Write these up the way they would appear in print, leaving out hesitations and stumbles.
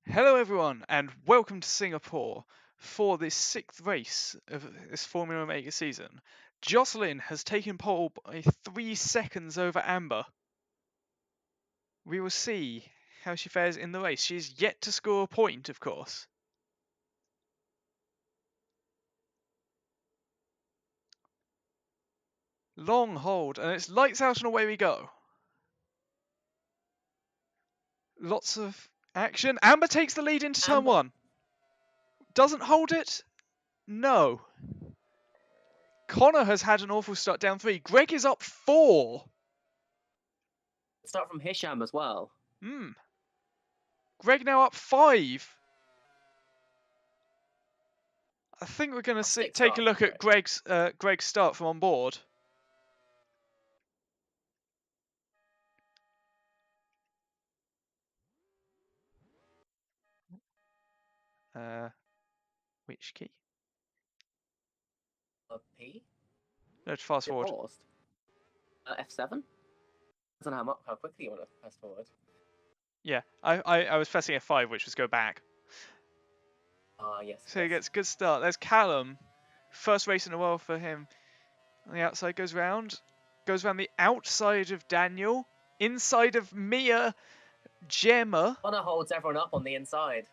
Hello, everyone, and welcome to Singapore for this sixth race of this Formula Omega season. Jocelyn has taken pole by 3 seconds over Amber. We will see how she fares in the race. She is yet to score a point, of course. Long hold, and it's lights out and away we go. Lots of action. Amber takes the lead into turn one. Doesn't hold it? No. Connor has had an awful start down 3. Greg is up 4. Start from Hisham as well. Greg now up 5. I think we're going to take a look at Greg's start from on board. Which key? P? No, to fast forward. F7? I don't know how quickly you want to fast forward. Yeah, I was pressing F5, which was go back. Yes. So he gets a good start. There's Callum. First race in a row for him. On the outside goes round the outside of Daniel, inside of Mia, Gemma. Connor holds everyone up on the inside.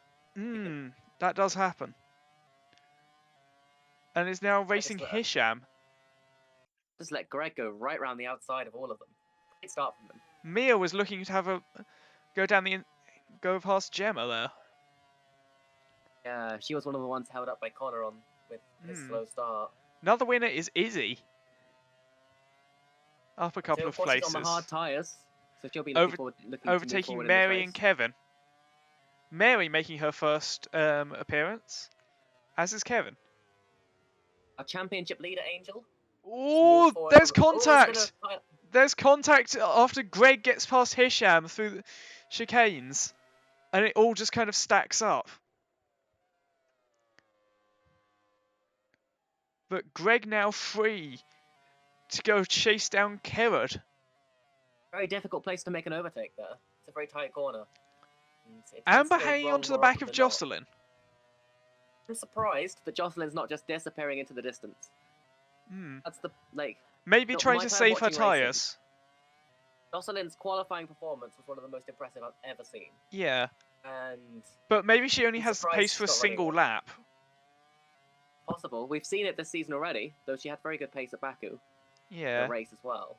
That does happen. And is now racing Hisham. Just let Greg go right round the outside of all of them. Great start from them. Mia was looking to have go past Gemma there. Yeah, she was one of the ones held up by Connor with his slow start. Another winner is Izzy. Up a couple of places. She's on the hard tyres, so she'll be overtaking Mary and Kevin. Mary making her first appearance, as is Kevin. Our championship leader, Angel. Oh, there's contact! There's contact after Greg gets past Hisham through the chicanes, and it all just kind of stacks up. But Greg now free to go chase down Kerrod. Very difficult place to make an overtake there. It's a very tight corner. Amber hanging onto the back of Jocelyn. I'm surprised that Jocelyn's not just disappearing into the distance. That's the maybe trying to save her tyres. Jocelyn's qualifying performance was one of the most impressive I've ever seen. Yeah. And but maybe she only has the pace for a single lap. Possible. We've seen it this season already, though she had very good pace at Baku. Yeah. The race as well.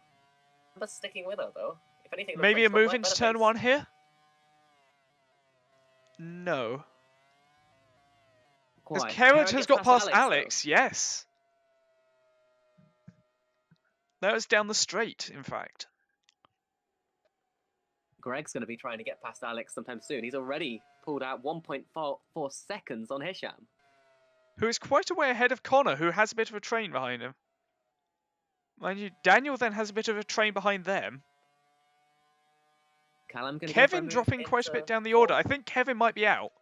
But sticking with her though. If anything, maybe a move into turn 1 here. No. Because Kerrod has got past Alex, yes. That was down the straight, in fact. Greg's going to be trying to get past Alex sometime soon. He's already pulled out 1.44 seconds on Hisham. Who is quite a way ahead of Connor, who has a bit of a train behind him. Mind you, Daniel then has a bit of a train behind them. Kevin dropping quite a bit down the order. I think Kevin might be out.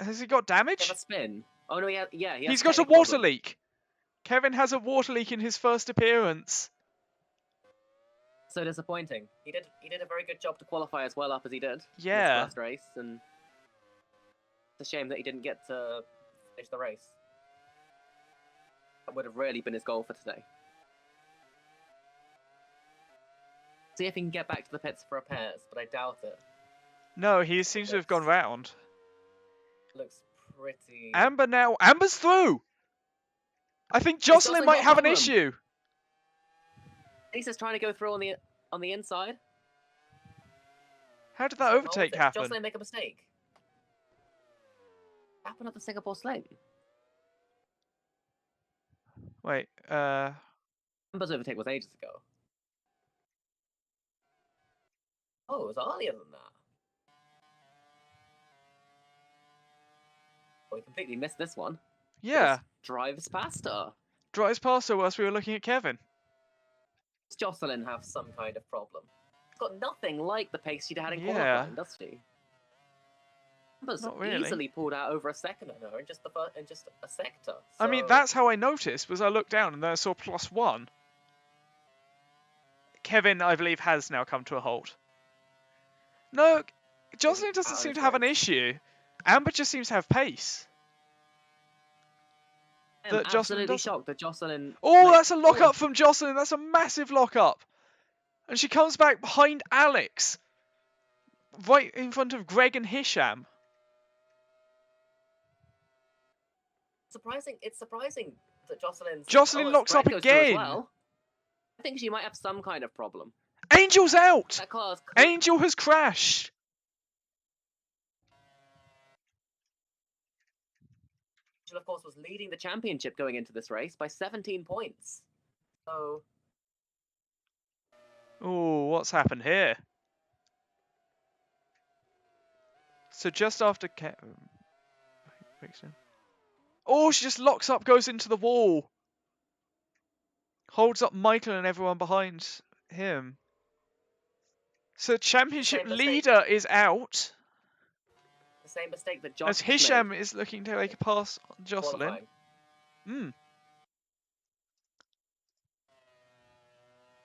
Has he got damage? Have a spin. Oh no, he's got a water leak. Kevin has a water leak in his first appearance. So disappointing. He did a very good job to qualify as well up as he did. Yeah. In his first race, and it's a shame that he didn't get to finish the race. That would have really been his goal for today. See if he can get back to the pits for repairs, but I doubt it. No, he seems to have gone round. Looks pretty... Amber now. Amber's through! I think Jocelyn might have an issue. Lisa's trying to go through on the inside. How did that overtake happen? Jocelyn make a mistake. What happened at the Singapore Sling? Wait, Amber's overtake was ages ago. Oh, it was earlier than that. Oh, we completely missed this one. Yeah. Drives past her. Drives past her whilst we were looking at Kevin. Does Jocelyn have some kind of problem? She's got nothing like the pace she'd had in qualifying, does she? Amber's easily pulled out over a second on her in just a sector. So... I mean, that's how I noticed, was I looked down and then I saw +1. Kevin, I believe, has now come to a halt. No, Jocelyn doesn't seem to have an issue. Amber just seems to have pace. I'm absolutely shocked that Jocelyn... Oh, that's a lock-up from Jocelyn. That's a massive lock-up. And she comes back behind Alex. Right in front of Greg and Hisham. It's surprising that Jocelyn locks up again. Well. I think she might have some kind of problem. Angel's out. Angel has crashed. Angel, of course, was leading the championship going into this race by 17 points. So... Oh, what's happened here? So just after... Oh, she just locks up, goes into the wall. Holds up Michael and everyone behind him. So championship leader is out. The same mistake that Jocelyn as Hisham is looking to make a pass on Jocelyn.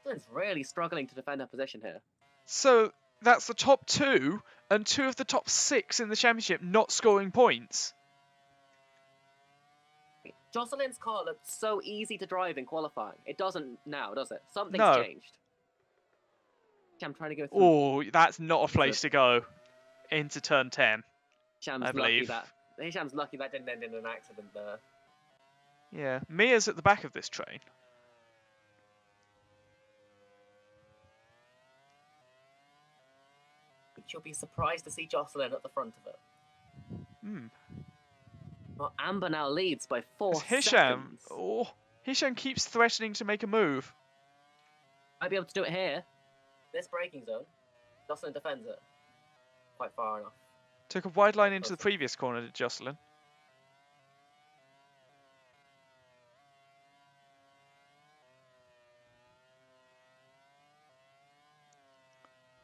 Jocelyn's really struggling to defend her position here. So that's the top 2 and 2 of the top 6 in the championship not scoring points. Jocelyn's car looked so easy to drive in qualifying. It doesn't now, does it? Something's changed. I'm trying to go through. Oh, that's not a place to go into turn 10. I believe. Hisham's lucky that didn't end in an accident there. Yeah, Mia's at the back of this train. You'll be surprised to see Jocelyn at the front of it. Well, Amber now leads by 4 seconds. Oh, Hisham keeps threatening to make a move. Might be able to do it here. This braking zone. Jocelyn defends it. Quite far enough. Took a wide line into the previous corner, did Jocelyn.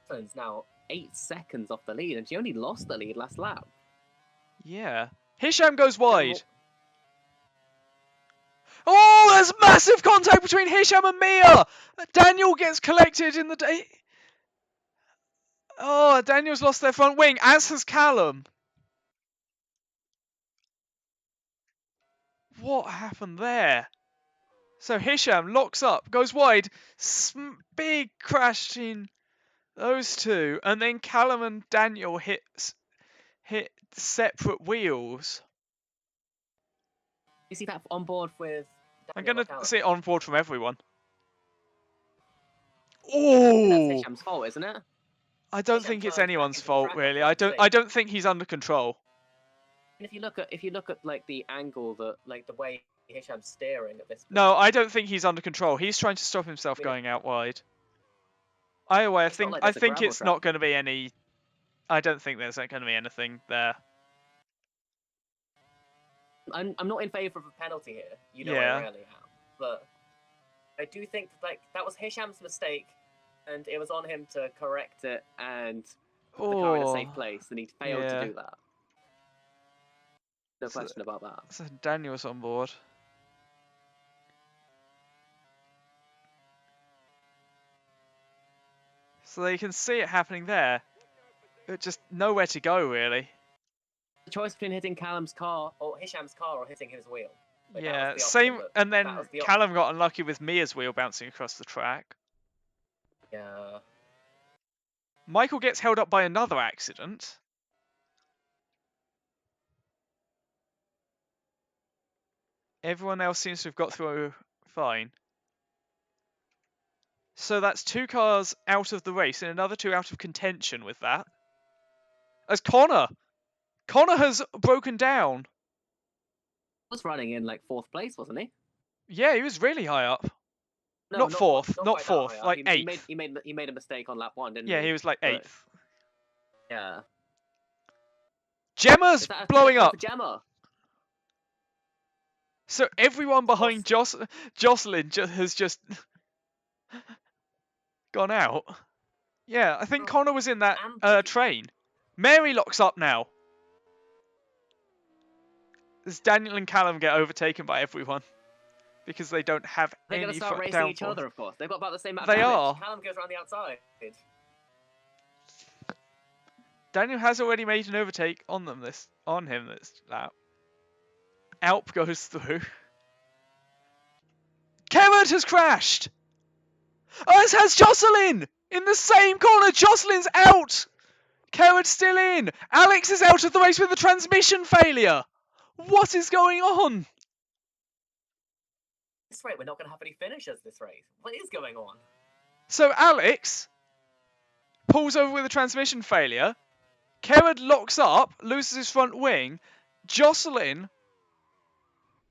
Jocelyn's now 8 seconds off the lead, and she only lost the lead last lap. Yeah. Hisham goes wide. Oh, there's massive contact between Hisham and Mia. Daniel gets collected in the day. Oh, Daniel's lost their front wing, as has Callum. What happened there? So Hisham locks up, goes wide, big crash in those two, and then Callum and Daniel hit separate wheels. You see that on board with Daniel? I'm going to see it on board from everyone. Oh! That's Hisham's fault, isn't it? I don't think it's anyone's fault, really. I don't think he's under control. And if you look at like the angle that the way Hisham's steering at this point. No, I don't think he's under control. He's trying to stop himself going out wide. Either way, I think it's not going to be any. I don't think there's going to be anything there. I'm not in favour of a penalty here. You know, I rarely am, but I do think that was Hisham's mistake, and it was on him to correct it and put the car in a safe place, and he failed to do that. No question about that. So Daniel's on board. So you can see it happening there. But just nowhere to go, really. The choice between hitting Callum's car, or Hisham's car, or hitting his wheel. Yeah, same. And then Callum got unlucky with Mia's wheel bouncing across the track. Yeah. Michael gets held up by another accident. Everyone else seems to have got through fine. So that's 2 cars out of the race and another 2 out of contention with that. As Connor has broken down. He was running in 4th place, wasn't he? Yeah, he was really high up. No, not 4th, not 4th, like 8th. He made a mistake on lap 1, didn't he? Yeah, he was like 8th. Yeah. Gemma's blowing up. Gemma. So everyone behind Jocelyn has just gone out. Yeah, I think Connor was in that train. Mary locks up now. As Daniel and Callum get overtaken by everyone. Because they don't have any downforce. They're going to start racing each other, of course. They've got about the same amount of damage. Callum goes around the outside. Daniel has already made an overtake on him this lap. Alp goes through. Kerrod has crashed! As has Jocelyn! In the same corner, Jocelyn's out! Kerrod's still in! Alex is out of the race with a transmission failure! What is going on? This rate, we're not going to have any finishers this race. What is going on? So Alex pulls over with a transmission failure. Kerrod locks up, loses his front wing. Jocelyn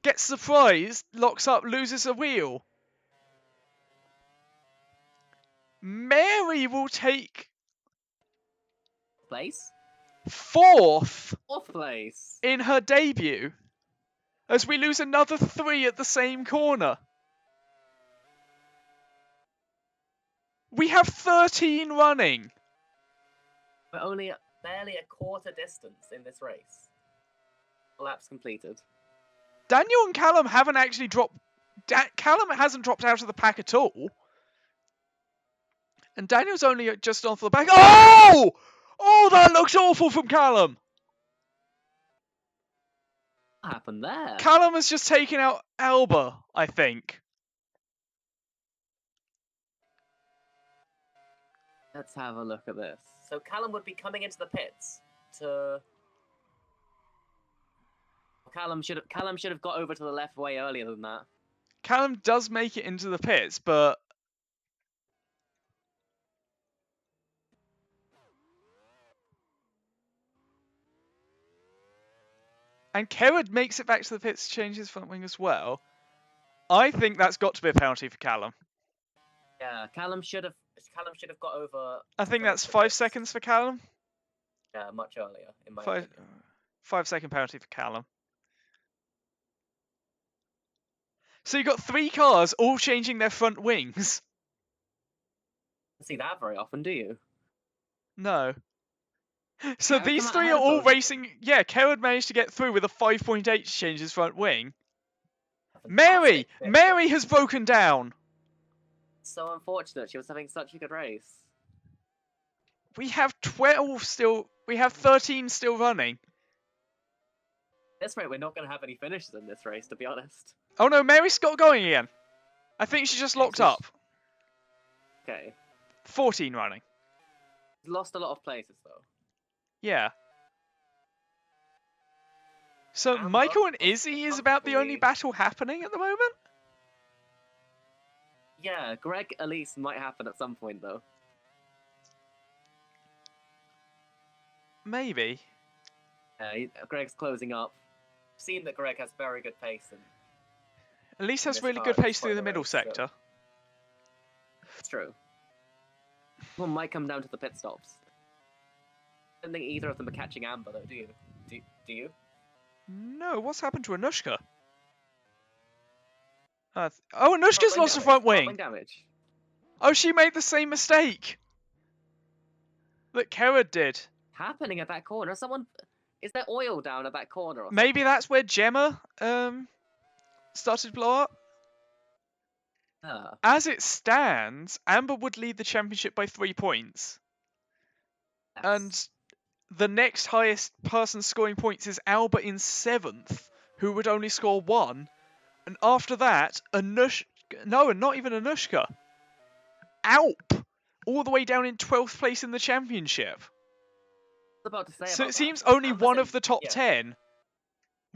gets surprised, locks up, loses a wheel. Mary will take place. Fourth place in her debut, as we lose another 3 at the same corner. We have 13 running. We're only barely a quarter distance in this race. Laps completed. Daniel and Callum haven't actually dropped. Callum hasn't dropped out of the pack at all. And Daniel's only just off the back. Oh! Oh, that looks awful from Callum. What happened there? Callum has just taken out Alba, I think. Let's have a look at this. So Callum would be coming into the pits to... Callum should have got over to the left way earlier than that. Callum does make it into the pits, but... And Kerrod makes it back to the pits to change his front wing as well. I think that's got to be a penalty for Callum. Yeah, Callum should have got over. I think that's 5 seconds for Callum. Yeah, much earlier in my opinion. 5-second penalty for Callum. So you've got 3 cars all changing their front wings. Don't see that very often, do you? No. So these 3 are all racing. Yeah, Kerrod managed to get through with a 5.8 to change his front wing. Mary has broken down. So unfortunate. She was having such a good race. We have 12 still. We have 13 still running. At this rate, we're not going to have any finishes in this race, to be honest. Oh no, Mary's got going again. I think she just locked up. Okay. 14 running. Lost a lot of places though. Yeah. So Michael and Izzy is about the only battle happening at the moment? Yeah, Greg Elise might happen at some point though. Maybe. Greg's closing up. I've seen that Greg has very good pace. And Elise has really good pace through the middle sector. So. It's true. One might come down to the pit stops. I don't think either of them are catching Amber though, do you? Do you? No, what's happened to Anushka? Anushka's lost a front wing. Damage. Oh, she made the same mistake that Kerrod did. Happening at that corner? Is there oil down at that corner? Or Maybe that's where Gemma started to blow up. As it stands, Amber would lead the championship by 3 points. Yes. And the next highest person scoring points is Alba in 7th, who would only score 1. And after that, Anushka... No, not even Anushka. Alp! All the way down in 12th place in the championship. About to say so about it seems that. only one of the top 10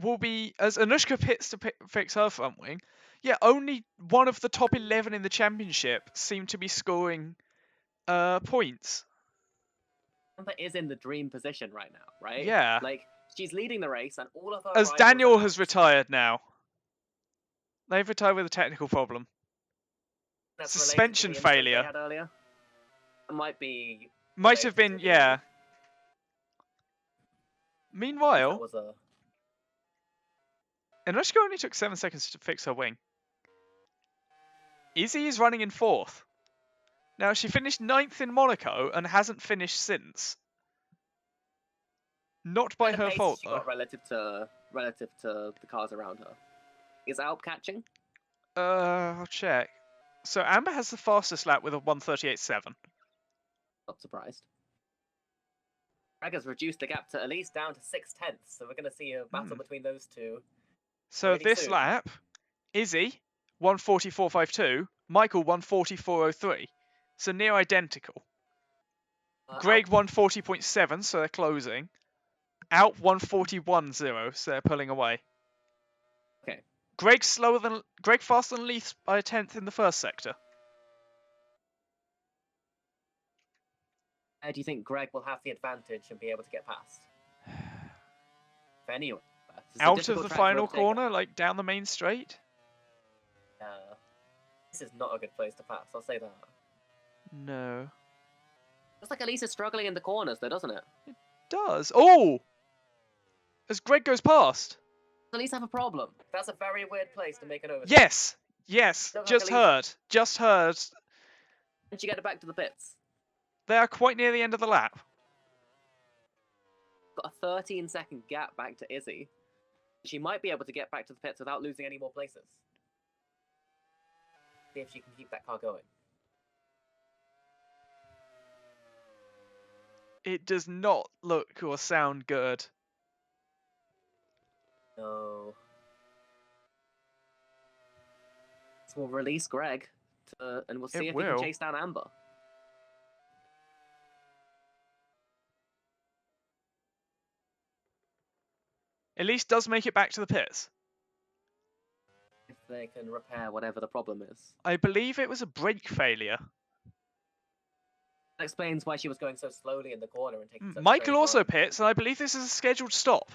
will be... As Anushka pits to fix her front wing, yeah, only one of the top 11 in the championship seem to be scoring points. Amber is in the dream position right now, right? Yeah. Like, she's leading the race and all of her As Daniel has retired now. They've retired with a technical problem. Suspension failure. It might be... Might have been, yeah. Meanwhile, Anushka only took 7 seconds to fix her wing. Izzy is running in 4th. Now, she finished 9th in Monaco and hasn't finished since. Not by her fault, though. Relative to the cars around her. Is Alp catching? I'll check. So Amber has the fastest lap with a 1:38.7. Not surprised. Greg has reduced the gap to at least down to 0.6, so we're going to see a battle between those two. So this lap, Izzy 1:44.52, Michael 1:44.03, so near identical. Greg 1:40.7, so they're closing. Alp 1:41.0, so they're pulling away. Okay. Greg faster than Leith by a 10th in the first sector. Do you think Greg will have the advantage and be able to get past? If anyone. Out of the final corner, like down the main straight? This is not a good place to pass, I'll say that. No. Looks like Elisa's struggling in the corners though, doesn't it? It does. Oh! As Greg goes past. Does Elisa have a problem? That's a very weird place to make an overtake. Yes! Yes! Just heard. Just heard. Didn't you get it back to the pits? They are quite near the end of the lap. Got a 13-second gap back to Izzy. She might be able to get back to the pits without losing any more places. See if she can keep that car going. It does not look or sound good. No. So we'll release Greg, and we'll see if he can chase down Amber. Elise does make it back to the pits. If they can repair whatever the problem is. I believe it was a brake failure. That explains why she was going so slowly in the corner and taking such Michael also pits, and I believe this is a scheduled stop.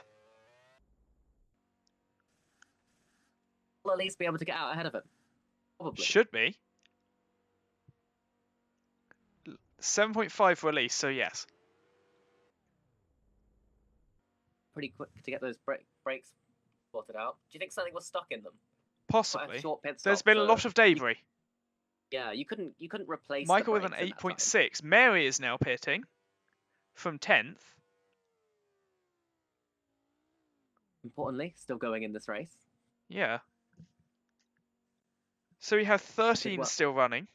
Will Elise be able to get out ahead of him? Probably. Should be. 7.5 for Elise, so yes. Pretty quick to get those brakes sorted out. Do you think something was stuck in them? Possibly. Short pit stop, there's been a lot of debris. Yeah, you couldn't replace Michael with an 8.6. Mary is now pitting from 10th. Importantly, still going in this race. Yeah. So we have 13 still running.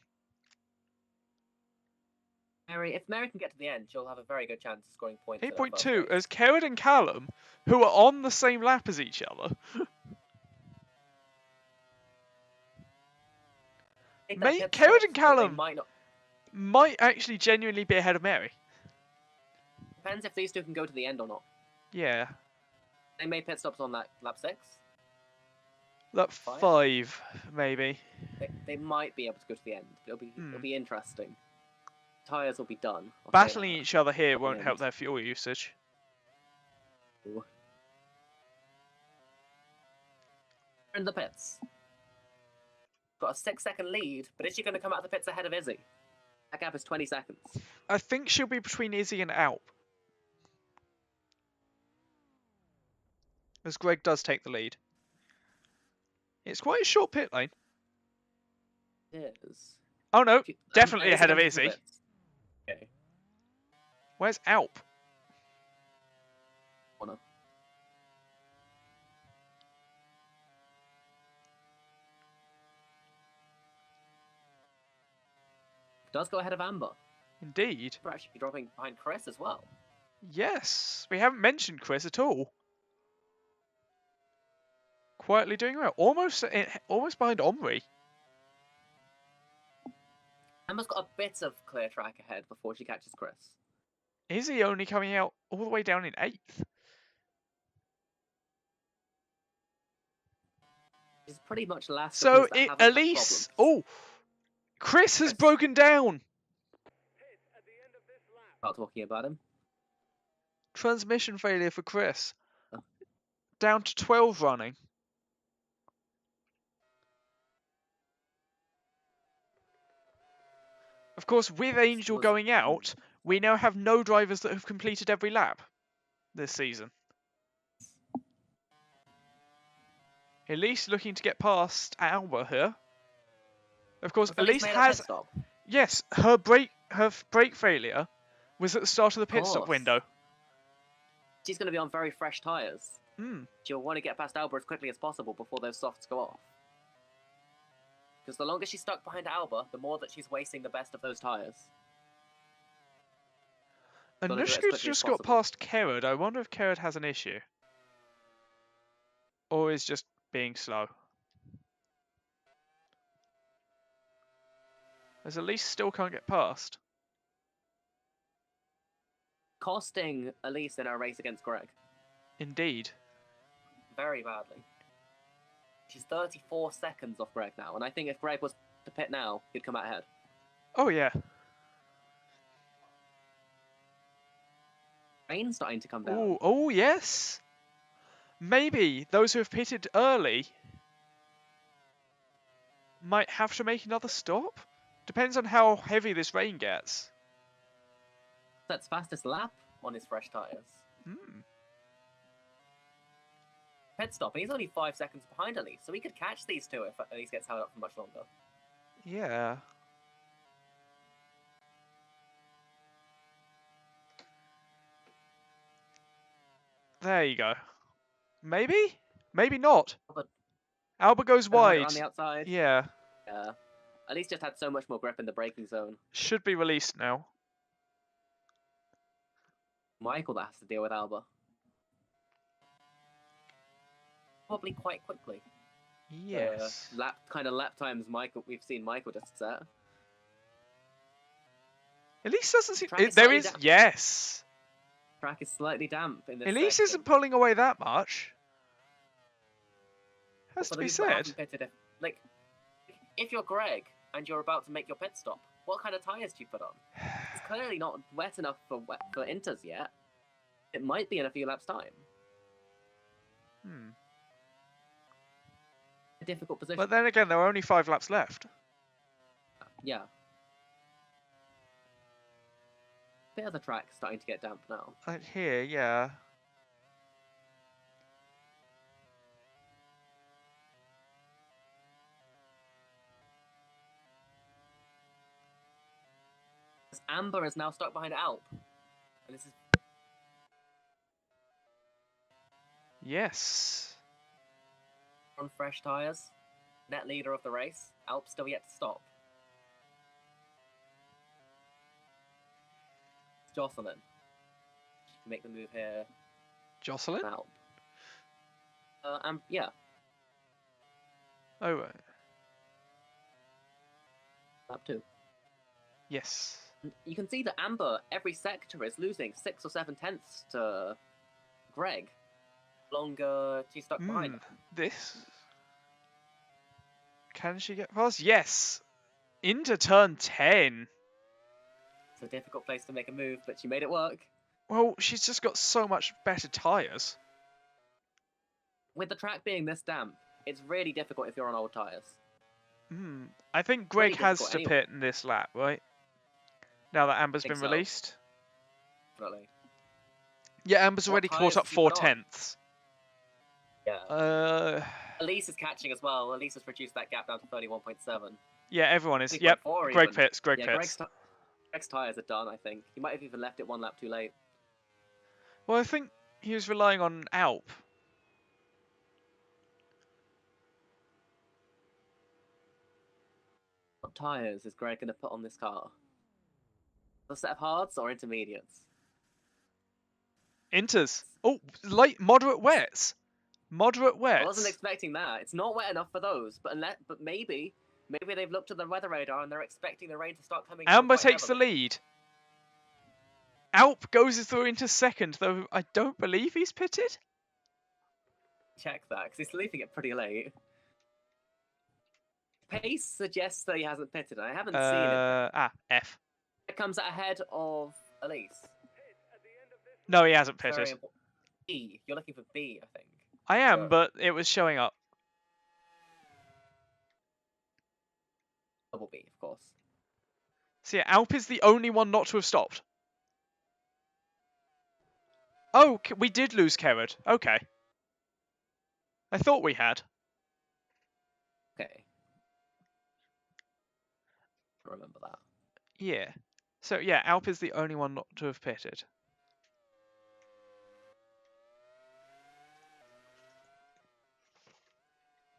If Mary can get to the end, she'll have a very good chance of scoring points. 8.2 as Kerrod and Callum, who are on the same lap as each other. Kerrod and Callum might actually genuinely be ahead of Mary. Depends if these two can go to the end or not. Yeah. They made pit stops on that lap 6. Lap 5, maybe. They might be able to go to the end. It'll be interesting. Tyres will be done. Battling each other here won't help their fuel usage. Ooh. In the pits. Got a 6-second lead, but is she going to come out of the pits ahead of Izzy? That gap is 20 seconds. I think she'll be between Izzy and Alp. As Greg does take the lead. It's quite a short pit lane. It is. Oh no, definitely ahead of Izzy. Okay. Where's Alp? Corner. Does go ahead of Amber. Indeed. We're actually dropping behind Chris as well. Yes, we haven't mentioned Chris at all. Quietly doing well. Almost behind Omri. Amber's got a bit of clear track ahead before she catches Chris. Is he only coming out all the way down in 8th? He's pretty much last. So Elise. Oh, Chris has broken down. Not talking about him. Transmission failure for Chris. Down to 12 running. Of course, with Angel going out, we now have no drivers that have completed every lap this season. Elise looking to get past Alba here. Of course, Elise has... Yes, her brake failure was at the start of the pit stop window. She's going to be on very fresh tyres. Mm. She'll want to get past Alba as quickly as possible before those softs go off. Because the longer she's stuck behind Alba, the more that she's wasting the best of those tyres. Anushka's just got past Kerrod. I wonder if Kerrod has an issue. Or is just being slow. As Elise still can't get past. Costing Elise in her race against Greg. Indeed. Very badly. She's 34 seconds off Greg now, and I think if Greg was to pit now, he'd come out ahead. Oh, yeah. Rain's starting to come down. Ooh, oh, yes. Maybe those who have pitted early might have to make another stop. Depends on how heavy this rain gets. That's fastest lap on his fresh tyres. Pit stop, and he's only 5 seconds behind Elise, so he could catch these two if Elise gets held up for much longer. Yeah. There you go. Maybe? Maybe not. Albert goes wide. On the outside. Yeah. Yeah. Elise just had so much more grip in the braking zone. Should be released now. Michael that has to deal with Alba. Probably quite quickly. Yes. Lap times we've seen Michael just set. Elise doesn't seem... There is... Yes. Track is slightly damp in this Elise section. isn't pulling away that much. Has to be said. If you're Greg and you're about to make your pit stop, what kind of tyres do you put on? It's clearly not wet enough for inters yet. It might be in a few laps' time. A difficult position. But then again, there are only 5 laps left. Yeah. Bit of the track starting to get damp now. Here, yeah. Amber is now stuck behind Alp. And this is... Yes. On fresh tyres. Net leader of the race. Alp still yet to stop. It's Jocelyn. She can make the move here. Jocelyn? Alp. Yeah. Oh, right. Lap 2. Yes. You can see that Amber, every sector, is losing 6 or 7 tenths to Greg. Longer, she's stuck behind. This... Can she get past? Yes! Into turn 10. It's a difficult place to make a move, but she made it work. Well, she's just got so much better tyres. With the track being this damp, it's really difficult if you're on old tyres. I think Greg has to pit in this lap, right? Now that Amber's been released. Definitely. Yeah, Amber's already caught up 4 tenths. Yeah. Elise is catching as well. Elise has reduced that gap down to 31.7. Yeah, everyone is. Yep. Greg pits. Greg pits. Greg's tyres are done, I think. He might have even left it 1 lap too late. Well, I think he was relying on Alp. What tyres is Greg going to put on this car? A set of hards or intermediates? Inters. Oh, light, moderate wets. Moderate wets. I wasn't expecting that. It's not wet enough for those, but maybe they've looked at the weather radar and they're expecting the rain to start coming. Amber takes the lead. Alp goes through into second, though I don't believe he's pitted. Check that, because he's leaving it pretty late. Pace suggests that he hasn't pitted, and I haven't seen it. F. It comes ahead of Elise. No, he hasn't pitted. B. You're looking for B, I think. I am, but it was showing up. Double B, of course. So yeah, Alp is the only one not to have stopped. Oh, we did lose Kerrod. Okay. I thought we had. Okay. I remember that. Yeah. So yeah, Alp is the only one not to have pitted.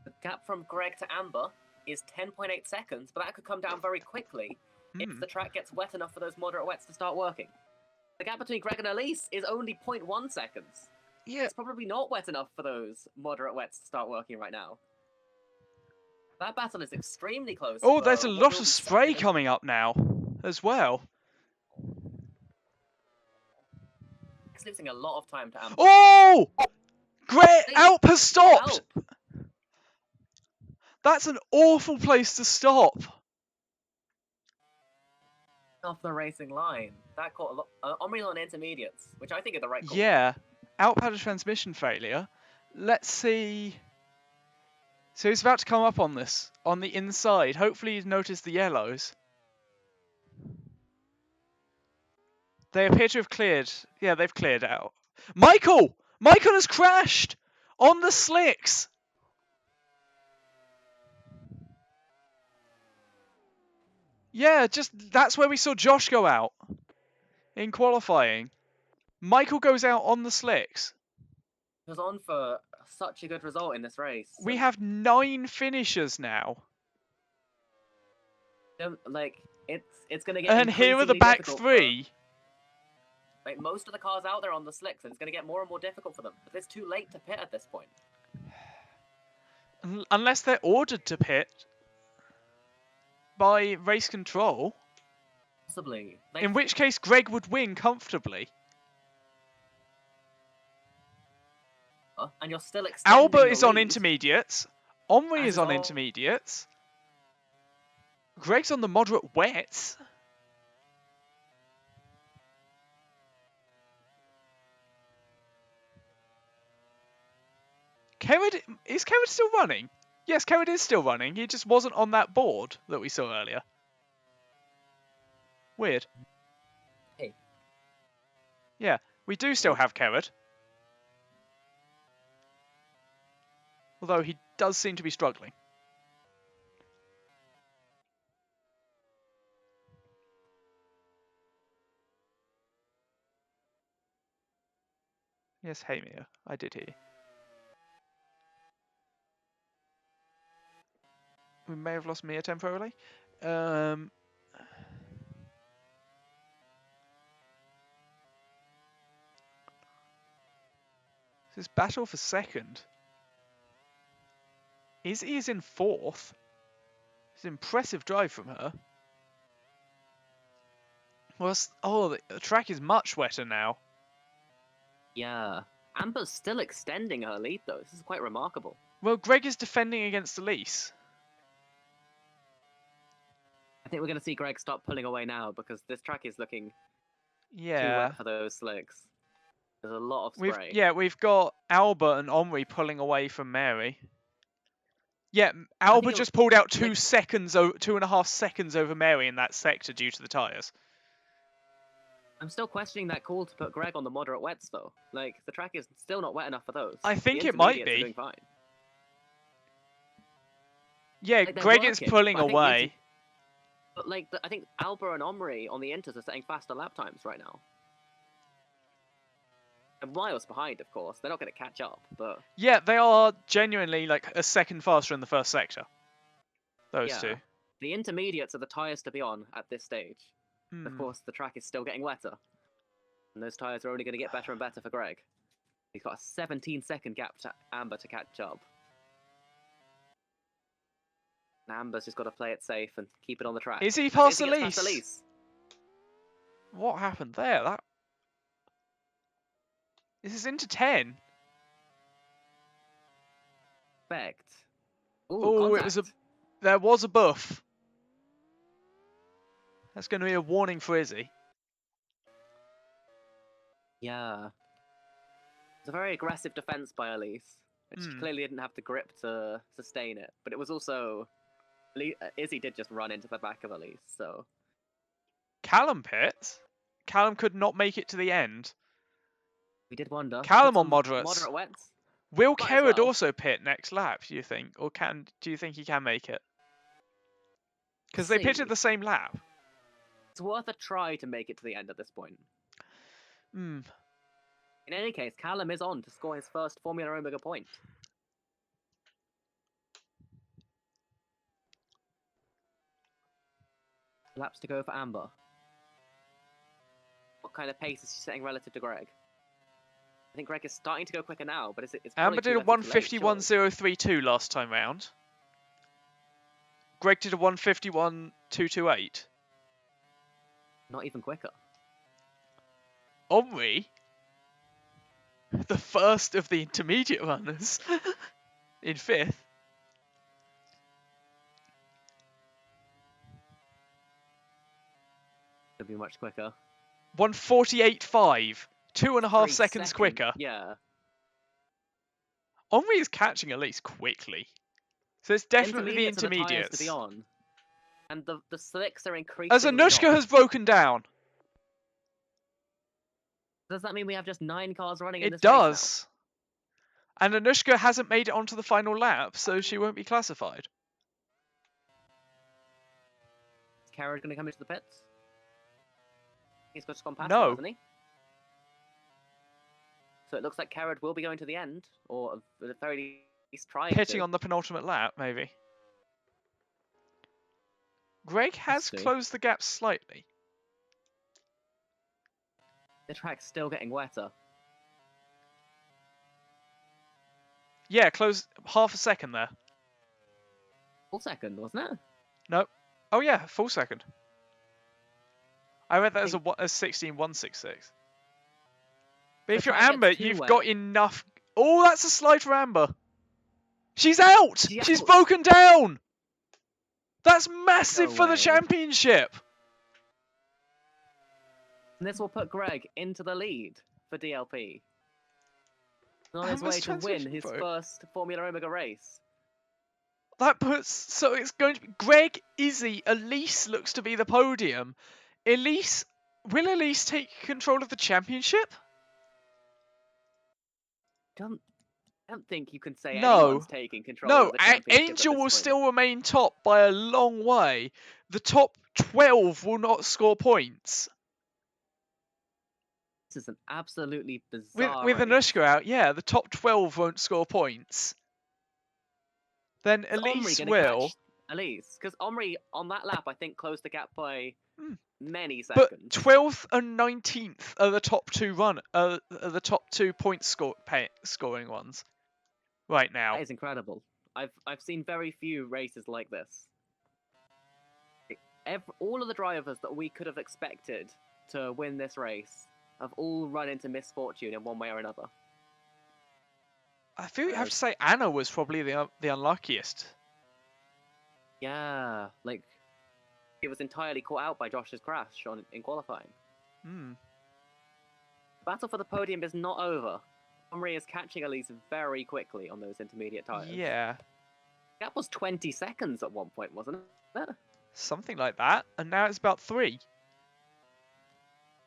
The gap from Greg to Amber is 10.8 seconds, but that could come down very quickly if the track gets wet enough for those moderate wets to start working. The gap between Greg and Elise is only 0.1 seconds. Yeah. It's probably not wet enough for those moderate wets to start working right now. That battle is extremely close. Oh, there's a lot of spray coming up now as well. It's losing a lot of time to Amber. Oh! Great! Alp has stopped! Alp. That's an awful place to stop. Off the racing line. That caught a lot. Omri's on intermediates, which I think are the right call. Yeah. Alp had a transmission failure. Let's see. So he's about to come up on this, on the inside. Hopefully he's noticed the yellows. They appear to have cleared. Yeah, they've cleared out. Michael! Michael has crashed! On the slicks! Yeah, that's where we saw Josh go out. In qualifying. Michael goes out on the slicks. He was on for such a good result in this race. We have 9 finishers now. Like, it's going to get And here are the back 3. Like, most of the cars out there on the slicks, and it's going to get more and more difficult for them. But it's too late to pit at this point. Unless they're ordered to pit by race control. Possibly. In which case, Greg would win comfortably. And you're still extending Albert is the on lead. Intermediates. Omri is on Intermediates. Greg's on the moderate wets. Is Kerrod still running? Yes, Kerrod is still running. He just wasn't on that board that we saw earlier. Weird. Hey. Yeah, we do still have Kerrod. Although he does seem to be struggling. Yes, hey Mia, I did hear you. We may have lost Mia temporarily. This battle for second. Izzy is in 4th. It's an impressive drive from her. Well, the track is much wetter now. Yeah. Amber's still extending her lead, though. This is quite remarkable. Well, Greg is defending against Elise. I think we're going to see Greg stop pulling away now because this track is looking too wet for those slicks. There's a lot of spray. We've got Albert and Omri pulling away from Mary. Yeah, Albert just pulled out 2.5 seconds over Mary in that sector due to the tyres. I'm still questioning that call to put Greg on the moderate wets, though. Like, the track is still not wet enough for those. I think it might be. Doing fine. Yeah, like, Greg is pulling away. But, like, I think Albert and Omri on the Inters are setting faster lap times right now. And miles behind, of course. They're not going to catch up, but... Yeah, they are genuinely, like, a second faster in the first sector. Those two. The intermediates are the tyres to be on at this stage. Of course, the track is still getting wetter. And those tyres are only going to get better and better for Greg. He's got a 17-second gap to Amber to catch up. And Amber's just got to play it safe and keep it on the track. Is he past Elise? What happened there? This is into 10. Perfect. Oh, there was a buff. That's going to be a warning for Izzy. Yeah. It's a very aggressive defense by Elise. And she clearly didn't have the grip to sustain it. But it was also... Izzy did just run into the back of Elise, so... Callum pit? Callum could not make it to the end. We did wonder. Callum on moderates. Moderate wets. Will Kerrod also pit next lap, do you think? Or do you think he can make it? Because they pitted the same lap. It's worth a try to make it to the end at this point. In any case, Callum is on to score his first Formula Omega point. Laps to go for Amber. What kind of pace is she setting relative to Greg? I think Greg is starting to go quicker now, but it's Amber did a 151.032 last time round. Greg did a 151.228. Not even quicker. Omri, the first of the intermediate runners, in 5th. Could be much quicker. 148.5. 2.5 seconds seconds quicker. Yeah. Omri is catching Elise quickly. So it's definitely the intermediates. Are the to be on. And the slicks are increasing. As Anushka has broken down. Does that mean we have just 9 cars running in this race now? It does. And Anushka hasn't made it onto the final lap, so she won't be classified. Is Carrot going to come into the pits? He's just gone past no. him, hasn't he? So it looks like Carrot will be going to the end, or at the very least trying pitting on the penultimate lap, maybe. Greg has closed the gap slightly. The track's still getting wetter. Yeah, closed half a second there. Full second, wasn't it? No. Oh yeah, full second. I read that as a 16.166. But if you're Amber, you've got enough. Oh, that's a slide for Amber. She's out! She's broken down! That's massive for the championship! And this will put Greg into the lead for DLP. On his way to win his first Formula Omega race. That puts... So it's going to be... Greg, Izzy, Elise looks to be the podium. Elise... Will Elise take control of the championship? I don't think you can say anyone's taking control of the championship. No, Angel will still remain top by a long way. The top 12 will not score points. This is an absolutely bizarre With Anushka out, yeah, the top 12 won't score points. Then Elise will. Elise, because Omri on that lap, I think, closed the gap by many seconds. But 12th and 19th are the top 2 are the top 2 point scoring ones right now. That is incredible. I've seen very few races like this. All of the drivers that we could have expected to win this race have all run into misfortune in one way or another. I feel you have to say Anna was probably the unluckiest. Yeah, like he was entirely caught out by Josh's crash in qualifying. Battle for the podium is not over. Omri is catching Elise very quickly on those intermediate tyres. Yeah. That was 20 seconds at one point, wasn't it? Something like that, and now it's about 3.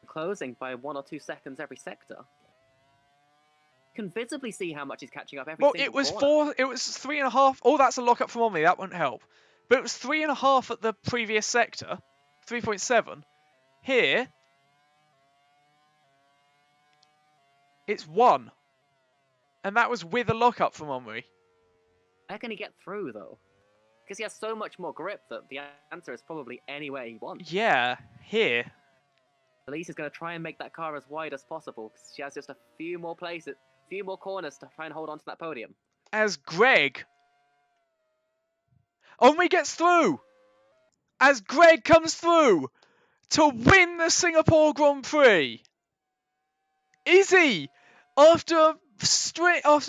Closing by 1 or 2 seconds every sector. You can visibly see how much he's catching up every single it was corner. 4, it was 3.5. Oh, that's a lock-up from Omri, that won't help. But it was 3.5 at the previous sector. 3.7. Here, it's 1. And that was with a lock-up from Omri. How can he get through, though? Because he has so much more grip that the answer is probably anywhere he wants. Yeah, here. Elise is going to try and make that car as wide as possible, because she has just a few more places, a few more corners to try and hold on to that podium. As Greg... Omri gets through! As Greg comes through to win the Singapore Grand Prix! Izzy, after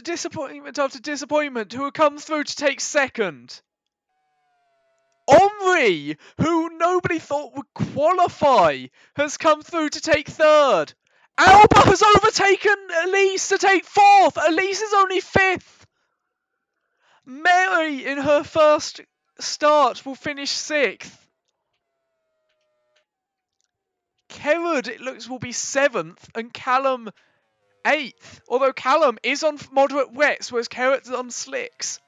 disappointment, who comes through to take second. Omri, who nobody thought would qualify, has come through to take third. Alba has overtaken Elise to take fourth. Elise is only 5th. Mary, in her first start, will finish 6th. Kerrod, it looks, will be 7th, and Callum 8th. Although Callum is on moderate wets, whereas Kerrod's on slicks.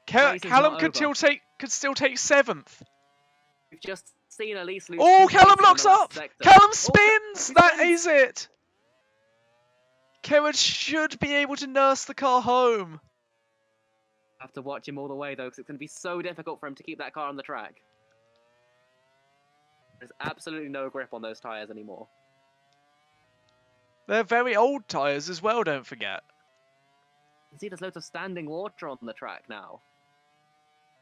Callum could still take 7th. We've just seen Elise lose. Oh, Callum locks up! Callum spins! That is it! Kerrod should be able to nurse the car home. I have to watch him all the way, though, because it's going to be so difficult for him to keep that car on the track. There's absolutely no grip on those tyres anymore. They're very old tyres as well, don't forget. You see there's loads of standing water on the track now.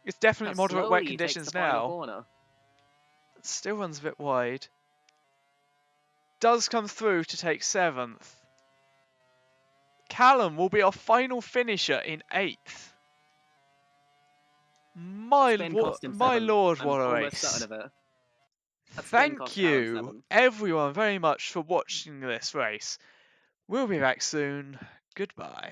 It's definitely moderate wet conditions now. It still runs a bit wide. Does come through to take 7th. Callum will be our final finisher in 8th. My lord, what a race. Thank you, everyone, very much for watching this race. We'll be back soon. Goodbye.